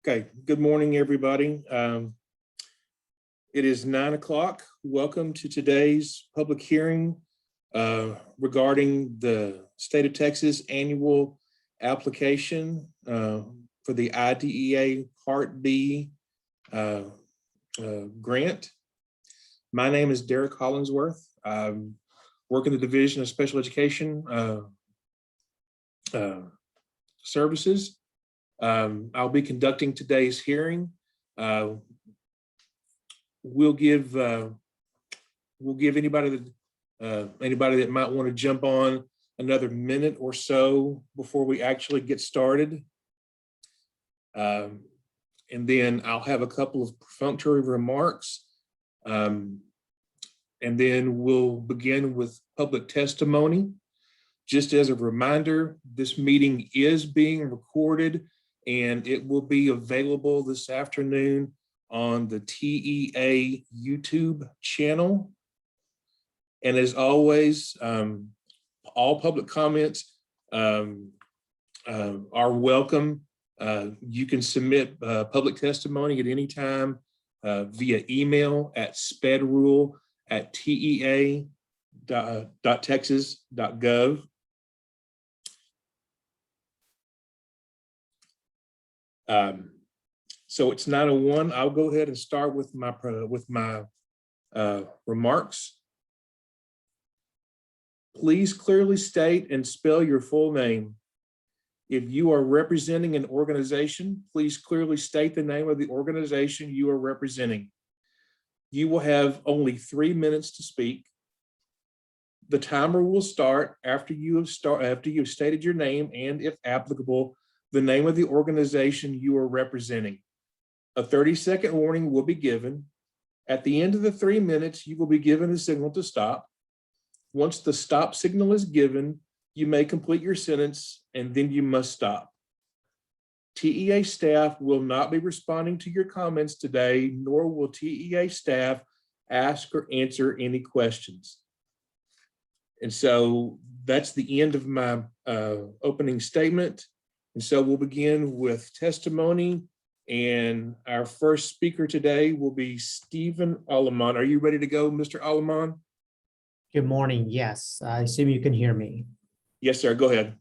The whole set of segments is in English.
Okay, good morning, everybody. It is 9 o'clock. Welcome to today's public hearing regarding the State of Texas annual application for the IDEA Part B grant. My name is Derek Hollingsworth. I work in the Division of Special Education Services. I'll be conducting today's hearing. We'll give anybody that might want to jump on another minute or so before we actually get started. And then I'll have a couple of perfunctory remarks. And then we'll begin with public testimony. Just as a reminder, this meeting is being recorded and it will be available this afternoon on the TEA YouTube channel. And as always, all public comments are welcome. You can submit public testimony at any time via email at spedrule@tea.texas.gov. So it's 9:01. I'll go ahead and start with my remarks. Please clearly state and spell your full name. If you are representing an organization, please clearly state the name of the organization you are representing. You will have only 3 minutes to speak. The timer will start after you have stated your name and, if applicable, the name of the organization you are representing. A 30-second warning will be given. At the end of the 3 minutes, you will be given a signal to stop. Once the stop signal is given, you may complete your sentence and then you must stop. TEA staff will not be responding to your comments today, nor will TEA staff ask or answer any questions. And so that's the end of my opening statement. And so we'll begin with testimony. And our first speaker today will be Stephen Aleman. Are you ready to go, Mr. Aleman? Good morning. Yes, I assume you can hear me. Yes, sir. Go ahead.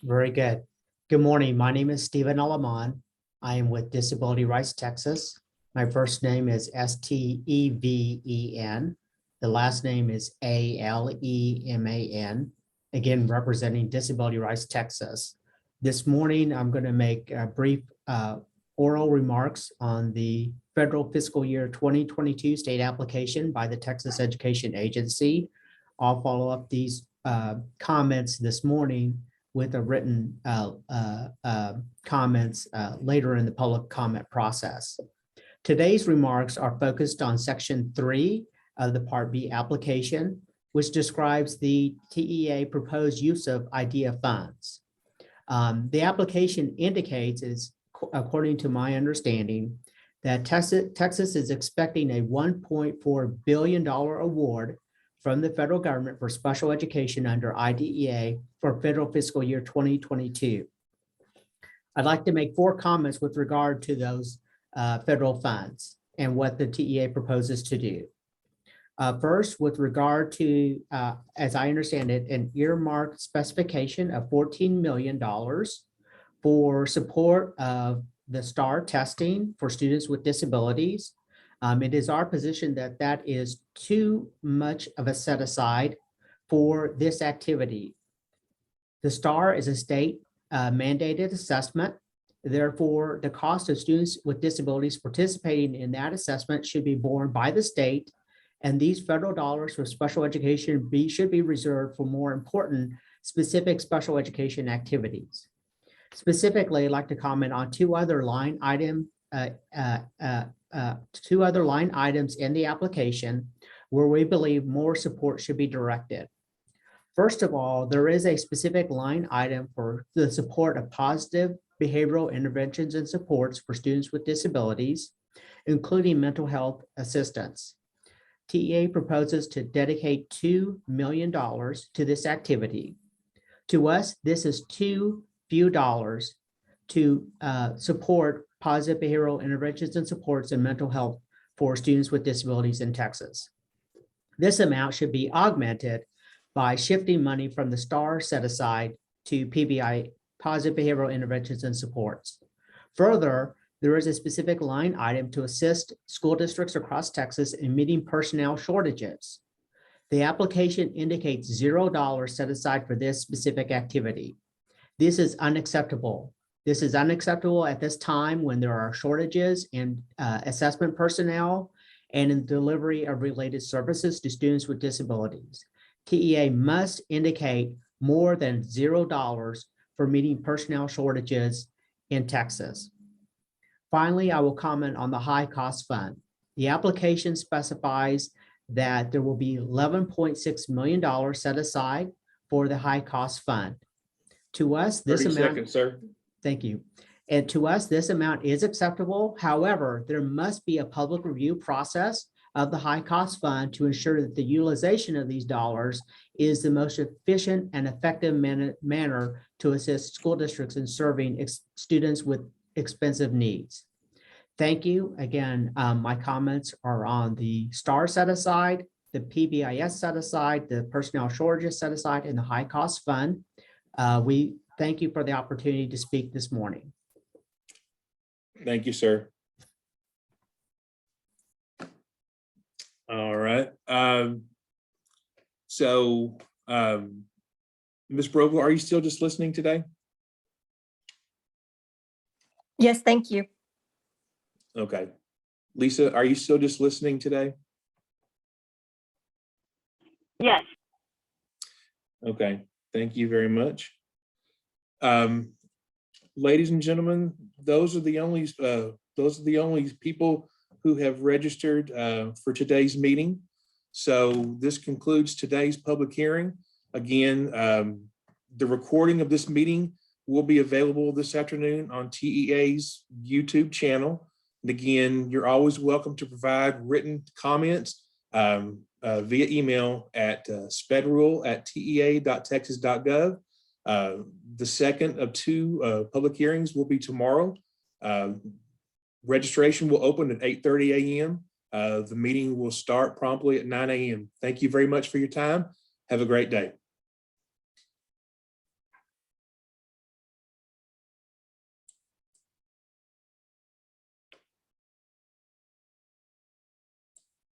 Very good. Good morning. My name is Stephen Aleman. I am with Disability Rights Texas. My first name is Steven. The last name is Aleman. Again, representing Disability Rights Texas. This morning, I'm going to make a brief oral remarks on the federal fiscal year 2022 state application by the Texas Education Agency. I'll follow up these comments this morning with a written comments later in the public comment process. Today's remarks are focused on Section 3 of the Part B application, which describes the TEA proposed use of IDEA funds. The application indicates, according to my understanding, that Texas is expecting a $1.4 billion award from the federal government for special education under IDEA for federal fiscal year 2022. I'd like to make 4 comments with regard to those federal funds and what the TEA proposes to do. First, with regard to, as I understand it, an earmarked specification of $14 million for support of the STAR testing for students with disabilities. It is our position that that is too much of a set aside for this activity. The STAR is a state mandated assessment. Therefore, the cost of students with disabilities participating in that assessment should be borne by the state, and these federal dollars for special education should be reserved for more important specific special education activities. Specifically, I'd like to comment on two other line items in the application where we believe more support should be directed. First of all, there is a specific line item for the support of positive behavioral interventions and supports for students with disabilities, including mental health assistance. TEA proposes to dedicate $2 million to this activity. To us, this is too few dollars to support positive behavioral interventions and supports in mental health for students with disabilities in Texas. This amount should be augmented by shifting money from the STAR set aside to PBI, positive behavioral interventions and supports. Further, there is a specific line item to assist school districts across Texas in meeting personnel shortages. The application indicates $0 set aside for this specific activity. This is unacceptable. This is unacceptable at this time when there are shortages in assessment personnel and in delivery of related services to students with disabilities. TEA must indicate more than $0 for meeting personnel shortages in Texas. Finally, I will comment on the high cost fund. The application specifies that there will be $11.6 million set aside for the high cost fund. To us, this 30 amount, seconds, sir. thank you. And to us, this amount is acceptable. However, there must be a public review process of the high cost fund to ensure that the utilization of these dollars is the most efficient and effective manner to assist school districts in serving students with expensive needs. Thank you. Again, my comments are on the STAR set aside, the PBIS set aside, the personnel shortages set aside, and the high cost fund. We thank you for the opportunity to speak this morning. Thank you, sir. All right. Ms. Brogle, are you still just listening today? Yes, thank you. Okay. Lisa, are you still just listening today? Yes. Okay, thank you very much. Ladies and gentlemen, those are the only people who have registered for today's meeting. So this concludes today's public hearing. Again, the recording of this meeting will be available this afternoon on TEA's YouTube channel. And again, you're always welcome to provide written comments via email at spedrule@tea.texas.gov. The second of two public hearings will be tomorrow. Registration will open at 8:30 a.m. The meeting will start promptly at 9 a.m. Thank you very much for your time. Have a great day.